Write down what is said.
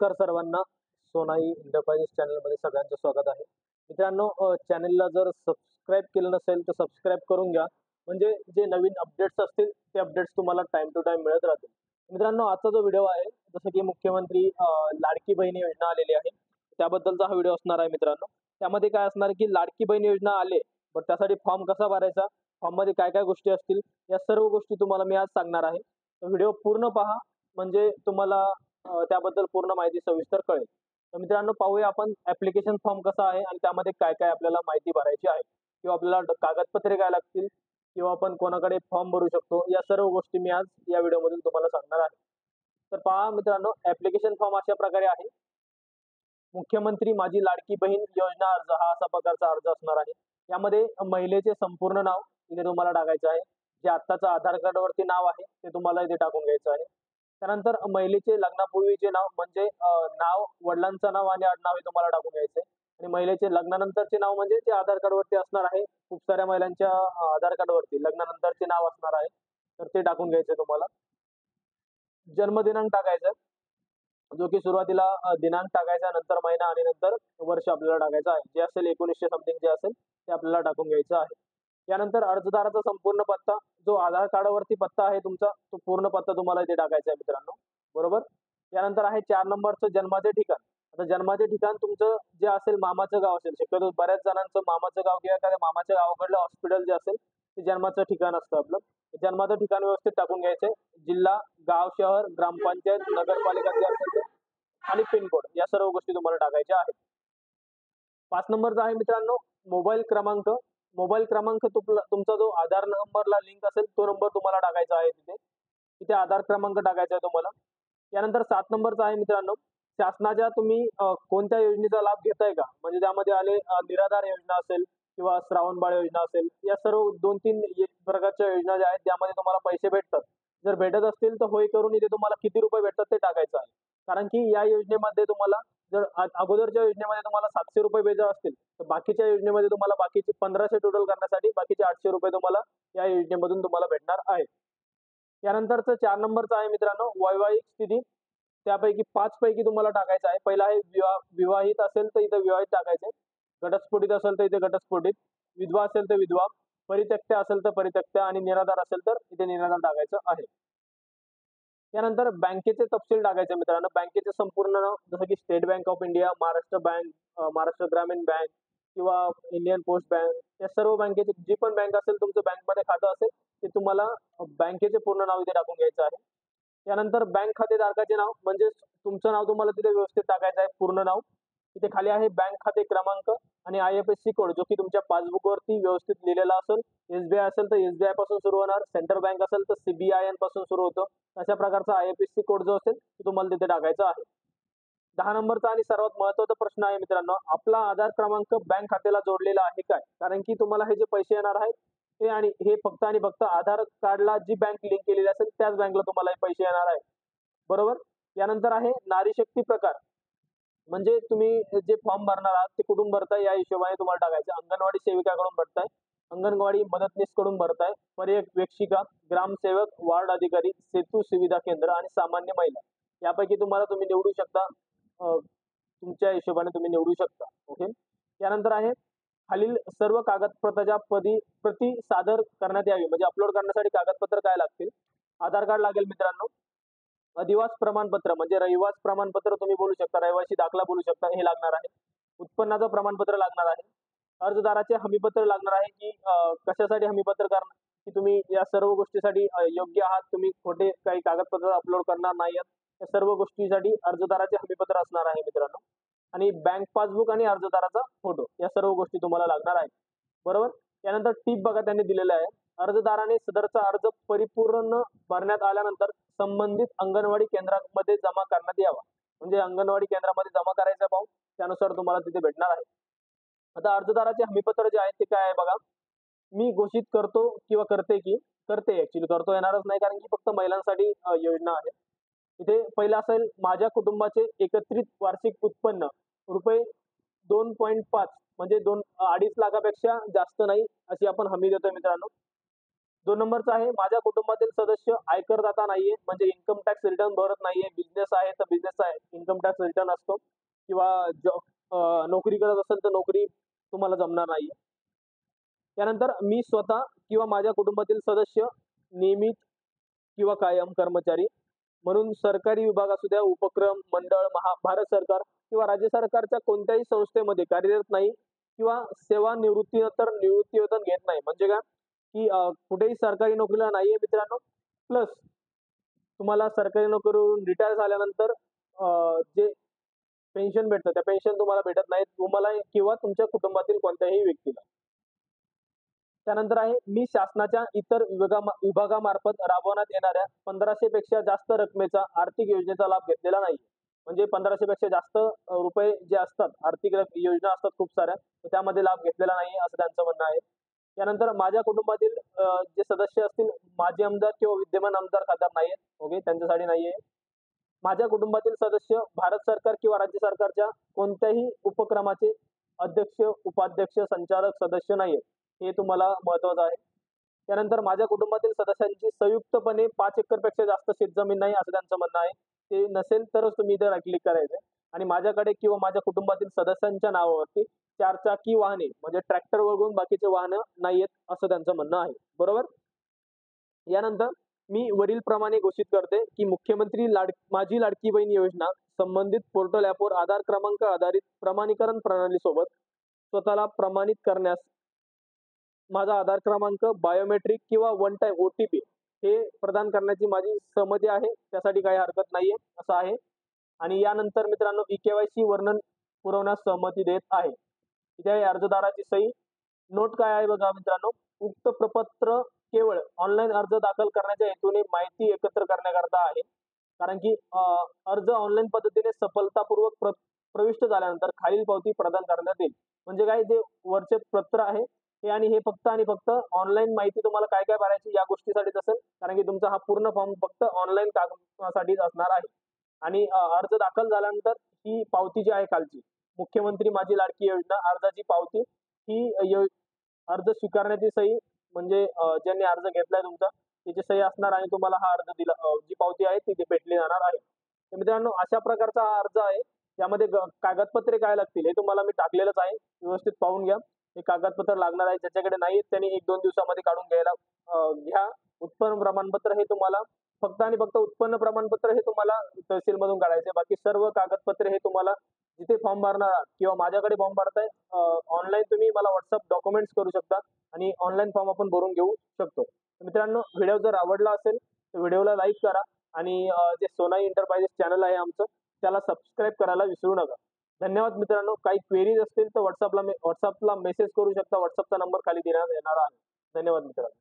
नमस्कार सर्वांना. सोनाई एंटरप्राइजेस चॅनलमध्ये सगळ्यांचं स्वागत आहे. मित्रांनो, चॅनलला जर सबस्क्राईब केलं नसेल तर सबस्क्राईब करून घ्या. म्हणजे जे नवीन अपडेट्स असतील ते अपडेट्स तुम्हाला टाइम टू टाइम मिळत राहतील. मित्रांनो, आजचा जो व्हिडिओ आहे, जसं की मुख्यमंत्री लाडकी बहीण योजना आलेली आहे, त्याबद्दलचा हा व्हिडिओ असणार आहे मित्रांनो. त्यामध्ये काय असणार की लाडकी बहीण योजना आले, पण त्यासाठी फॉर्म कसा भरायचा, फॉर्ममध्ये काय काय गोष्टी असतील, या सर्व गोष्टी तुम्हाला मी आज सांगणार आहे. व्हिडिओ पूर्ण पहा, म्हणजे तुम्हाला त्याबद्दल पूर्ण माहिती सविस्तर कळेल. तर मित्रांनो, पाहूया आपण ऍप्लिकेशन फॉर्म कसा आहे आणि त्यामध्ये काय काय आपल्याला माहिती भरायची आहे, किंवा आपल्याला कागदपत्रे काय लागतील, किंवा आपण कोणाकडे फॉर्म भरू शकतो, या सर्व गोष्टी मी आज या व्हिडिओमधून तुम्हाला सांगणार आहे. तर पहा मित्रांनो, ऍप्लिकेशन फॉर्म अशा प्रकारे आहे. मुख्यमंत्री माझी लाडकी बहीण योजना अर्ज हा असा प्रकारचा अर्ज असणार आहे. यामध्ये महिलेचे संपूर्ण नाव इथे तुम्हाला टाकायचं आहे. जे आत्ताचं आधार कार्डवरती नाव आहे ते तुम्हाला इथे टाकून घ्यायचं आहे. त्यानंतर महिलेचे लग्नापूर्वीचे नाव, म्हणजे नाव, वडिलांचं नाव आणि आडनाव हे तुम्हाला टाकून घ्यायचे. आणि महिलेचे लग्नानंतरचे नाव, म्हणजे जे आधार कार्डवरती असणार आहे. खूप साऱ्या महिलांच्या आधार कार्डवरती लग्नानंतरचे नाव असणार आहे, तर ते टाकून घ्यायचे तुम्हाला. जन्मदिनांक टाकायचा, जो की सुरुवातीला दिनांक टाकायचा, नंतर महिना आणि नंतर वर्ष आपल्याला टाकायचं आहे. जे असेल 1900 समथिंग जे असेल ते आपल्याला टाकून घ्यायचं आहे. त्यानंतर अर्जदाराचा संपूर्ण पत्ता, जो आधार कार्डावरती पत्ता आहे तुमचा, तो पूर्ण पत्ता तुम्हाला इथे टाकायचा आहे मित्रांनो. बरोबर. त्यानंतर आहे 4 नंबरचं जन्माचे ठिकाण. आता जन्माचे ठिकाण तुमचं जे असेल, मामाचं गाव असेल, शक्यतो बऱ्याच जणांचं मामाचं गाव किंवा एखाद्या मामाच्या गावाकडलं हॉस्पिटल जे असेल ते जन्माचं ठिकाण असतं आपलं. जन्माचं ठिकाण व्यवस्थित टाकून घ्यायचंय. जिल्हा, गाव, शहर, ग्रामपंचायत, नगरपालिका जे असेल ते, आणि पिनकोड, या सर्व गोष्टी तुम्हाला टाकायच्या आहेत. 5 नंबरचा आहे मित्रांनो मोबाईल क्रमांक. मोबाईल क्रमांक तुमचा जो आधार नंबरला लिंक असेल तो नंबर तुम्हाला टाकायचा आहे तिथे. तिथे आधार क्रमांक टाकायचा आहे तुम्हाला. त्यानंतर 7 नंबरचा आहे मित्रांनो, शासनाच्या तुम्ही कोणत्या योजनेचा लाभ घेताय का, म्हणजे त्यामध्ये आले निराधार योजना असेल किंवा श्रावणबाळ योजना असेल, या सर्व 2-3 प्रकारच्या योजना ज्या आहेत त्यामध्ये तुम्हाला पैसे भेटतात. जर भेटत असतील तर होय करून इथे तुम्हाला किती रुपये भेटतात ते टाकायचं आहे. कारण की या योजनेमध्ये तुम्हाला, जर अगोदरच्या योजनेमध्ये तुम्हाला 700 रुपये भेटत असतील, तर बाकीच्या योजनेमध्ये तुम्हाला बाकीचे 1500 टोटल करण्यासाठी बाकीचे 800 रुपये तुम्हाला या योजनेमधून तुम्हाला भेटणार आहे. त्यानंतरचं 4 नंबरचं आहे मित्रांनो वैवाहिक स्थिती. त्यापैकी 5 पैकी तुम्हाला टाकायचं आहे. पहिला आहे विवाहित असेल तर इथे विवाहित टाकायचे. घटस्फोटित असेल तर इथे घटस्फोटित. विधवा असेल तर विधवा. परित्यक्त असेल तर परित्यक्त, आणि निराधार असेल तर इथे निराधार टाकायचं आहे. त्यानंतर बँकेचे तपशील टाकायचे मित्रांनो. बँकेचे संपूर्ण नाव, जसं की state bank of India, Maharashtra bank, Maharashtra ग्रामीण बँक किंवा इंडियन पोस्ट बँक, या सर्व बँकेचे जी पण बँक असेल, तुमचं बँकमध्ये खातं असेल, ते तुम्हाला बँकेचे पूर्ण नाव इथे टाकून घ्यायचं आहे. त्यानंतर बँक खातेधारकाचे नाव, म्हणजे तुमचं नाव तुम्हाला तिथे व्यवस्थित टाकायचं आहे, पूर्ण नाव. तिथे खाली आहे बँक खाते क्रमांक आणि IFSC कोड, जो की तुमच्या पासबुकवरती व्यवस्थित लिहिलेला असेल. SBI असेल तर SBI पासून सुरू होणार, सेंट्रल बँक असेल तर CBIN पासून सुरू होतं. अशा प्रकारचा IFSC कोड जो असेल तो तुम्हाला तिथे टाकायचा आहे. 10 नंबरचा आणि सर्वात महत्त्वाचा प्रश्न आहे मित्रांनो, आपला आधार क्रमांक बँक खात्याला जोडलेला आहे काय? कारण की तुम्हाला हे जे पैसे येणार आहेत ते, आणि हे फक्त आणि फक्त आधार कार्डला जी बँक लिंक केलेली असेल त्याच बँकला तुम्हाला हे पैसे येणार आहेत. बरोबर. यानंतर आहे नारी शक्ती प्रकार, म्हणजे तुम्ही जे फॉर्म भरणार आहात ते कुठून भरताय या हिशोबाने तुम्हाला टाकायचं. अंगणवाडी सेविकाकडून भरताय, अंगणवाडी मदतनीसकडून भरताय, पर्यवेक्षिका, ग्रामसेवक, वार्ड अधिकारी, सेतू सुविधा केंद्र आणि सामान्य महिला, यापैकी तुम्ही निवडू शकता. तुमच्या हिशोबाने तुम्ही निवडू शकता. ओके. त्यानंतर आहे खालील सर्व कागदपत्राच्या प्रती सादर करण्यात यावी, म्हणजे अपलोड करण्यासाठी कागदपत्र काय लागतील. आधार कार्ड लागेल मित्रांनो. अधिवास प्रमाणपत्र, म्हणजे रहिवास प्रमाणपत्र तुम्ही बोलू शकता, रहिवासी दाखला बोलू शकता, हे लागणार आहे. उत्पन्नाचं प्रमाणपत्र लागणार आहे. अर्जदाराचे हमीपत्र लागणार आहे, की कशासाठी हमीपत्र करणार, की तुम्ही या सर्व गोष्टीसाठी योग्य आहात, तुम्ही खोटे काही कागदपत्र अपलोड करणार नाही आहात, या सर्व गोष्टीसाठी अर्जदाराचे हमीपत्र असणार आहे मित्रांनो. आणि बँक पासबुक आणि अर्जदाराचा फोटो, या सर्व गोष्टी तुम्हाला लागणार आहेत. बरोबर. त्यानंतर टीप बघा त्यांनी दिलेलं आहे, अर्जदाराने सदरचा अर्ज परिपूर्ण भरण्यात आल्यानंतर संबंधित अंगणवाडी केंद्रामध्ये जमा करण्यात यावा. म्हणजे अंगणवाडी केंद्रामध्ये जमा करायचा भाऊ, त्यानुसार तुम्हाला तिथे भेटणार आहे. आता अर्जदाराचे हमीपत्र जे आहे ते काय आहे बघा. मी घोषित करतो किंवा करते, की करते, ऍक्च्युली करतो येणारच नाही, कारण की फक्त महिलांसाठी योजना आहे. इथे पहिला असेल, माझ्या कुटुंबाचे एकत्रित वार्षिक उत्पन्न रुपये 2.5, म्हणजे 2-2.5 लाखापेक्षा जास्त नाही, अशी आपण हमी देतोय मित्रांनो. 2 नंबरचा आहे माझ्या कुटुंबातील सदस्य आयकरदाता नाहीये, म्हणजे इन्कम टॅक्स रिटर्न भरत नाहीये. बिझनेस आहे तर बिझनेसचा इन्कम टॅक्स रिटर्न असतो किंवा नोकरी करत असेल तर नोकरी तुम्हाला जमणार नाहीये. त्यानंतर मी स्वतः किंवा माझ्या कुटुंबातील सदस्य नियमित किंवा कायम कर्मचारी म्हणून सरकारी विभाग असू द्या, उपक्रम, मंडळ, भारत सरकार किंवा राज्य सरकारच्या कोणत्याही संस्थेमध्ये कार्यरत नाही किंवा सेवानिवृत्तीनंतर निवृत्तीवेतन घेत नाही. म्हणजे काय, की कुठेही सरकारी नोकरीला नाहीये मित्रांनो. प्लस तुम्हाला सरकारी नोकरीवरून रिटायर झाल्यानंतर जे पेन्शन भेटतं, त्या पेन्शन तुम्हाला भेटत नाहीत तुम्हाला किंवा तुमच्या कुटुंबातील कोणत्याही व्यक्तीला. त्यानंतर आहे मी शासनाच्या इतर विभागामार्फत राबवण्यात येणाऱ्या 1500 पेक्षा जास्त रकमेचा आर्थिक योजनेचा लाभ घेतलेला नाही. म्हणजे 1500 पेक्षा जास्त रुपये जे असतात, आर्थिक योजना असतात खूप साऱ्या, तर त्यामध्ये लाभ घेतलेला नाही असं त्यांचं म्हणणं आहे. त्यानंतर माझ्या कुटुंबातील जे सदस्य असतील, माजी आमदार किंवा विद्यमान आमदार खासदार नाहीयेत. ओके, त्यांच्यासाठी नाहीये. माझ्या कुटुंबातील सदस्य भारत सरकार किंवा राज्य सरकारच्या कोणत्याही उपक्रमाचे अध्यक्ष, उपाध्यक्ष, संचालक, सदस्य नाहीयेत. हे तुम्हाला महत्वाचं आहे. त्यानंतर माझ्या कुटुंबातील सदस्यांची संयुक्तपणे 5 एकरपेक्षा जास्त शेतजमीन नाही असं त्यांचं म्हणणं आहे. ते नसेल तरच तुम्ही इथे क्लिक करायचं आणि माझ्याकडे किंवा माझ्या कुटुंबातील सदस्यांच्या नावावरती 4 चाकी वाहने म्हणजे ट्रॅक्टर वगळून बाकीचे वाहनं नाहीयेत असं त्यांचं म्हणणं आहे. बरोबर? यानंतर मी वरील प्रमाणे घोषित करते, की मुख्यमंत्री माझी लाडकी बहीण योजना संबंधित पोर्टल ॲपवर आधार क्रमांक आधारित प्रमाणीकरण प्रणालीसोबत स्वतःला प्रमाणित करण्यास माझा आधार क्रमांक, बायोमेट्रिक किंवा वन टाईम ओ-टी-पी हे प्रदान करण्याची माझी सहमती आहे. त्यासाठी काही हरकत नाहीये असं आहे. आणि यानंतर मित्रांनो ई-के-वाय-सी वर्णन पुरवण्यास सहमती देत आहे. इथे आहे अर्जदाराची सही. नोट काय आहे बघा मित्रांनो, उक्त प्रपत्र केवळ ऑनलाईन अर्ज दाखल करण्याच्या हेतूने माहिती एकत्र करण्याकरता आहे. कारण की अर्ज ऑनलाईन पद्धतीने सफलतापूर्वक प्रविष्ट झाल्यानंतर खालील पावती प्रदान करण्यात येईल. म्हणजे काय, जे वरचे पत्र आहे हे आणि हे फक्त आणि फक्त ऑनलाईन माहिती तुम्हाला काय काय भरायची या गोष्टीसाठीच असेल. कारण की तुमचा हा पूर्ण फॉर्म फक्त ऑनलाईन कागदासाठीच असणार आहे. आणि अर्ज दाखल झाल्यानंतर ही पावती जी आहे खालची, मुख्यमंत्री माझी लाडकी योजना अर्जाची पावती, ही अर्ज स्वीकारण्याची सही म्हणजे ज्यांनी अर्ज घेतलाय तुमचा त्याची सही असणार आणि तुम्हाला हा अर्ज दिला, जी पावती आहे ती भेटली जाणार आहे. तर मित्रांनो अशा प्रकारचा हा अर्ज आहे. त्यामध्ये कागदपत्रे काय लागतील हे तुम्हाला मी टाकलेलंच आहे. व्यवस्थित पाहून घ्या. हे कागदपत्र लागणार आहे. ज्याच्याकडे नाहीत त्यांनी 1-2 दिवसामध्ये काढून घ्या. उत्पन्न प्रमाणपत्र हे तुम्हाला फक्त आणि फक्त उत्पन्न प्रमाणपत्र हे तुम्हाला तहसीलमधून काढायचे. बाकी सर्व कागदपत्रे हे तुम्हाला जिथे फॉर्म भरणार आहात किंवा माझ्याकडे फॉर्म भरताय ऑनलाईन तुम्ही मला WhatsApp डॉक्युमेंट्स करू शकता आणि ऑनलाईन फॉर्म आपण भरून घेऊ शकतो. मित्रांनो व्हिडिओ जर आवडला असेल तर व्हिडिओला लाईक करा आणि जे सोनाई एंटरप्राइजेस चॅनल आहे आमचं त्याला सबस्क्राईब करायला विसरू नका. धन्यवाद मित्रांनो. काही क्वेरीज असतील तर WhatsAppला मेसेज करू शकता. WhatsAppचा नंबर खाली देण्यात येणार आहे. धन्यवाद मित्रांनो.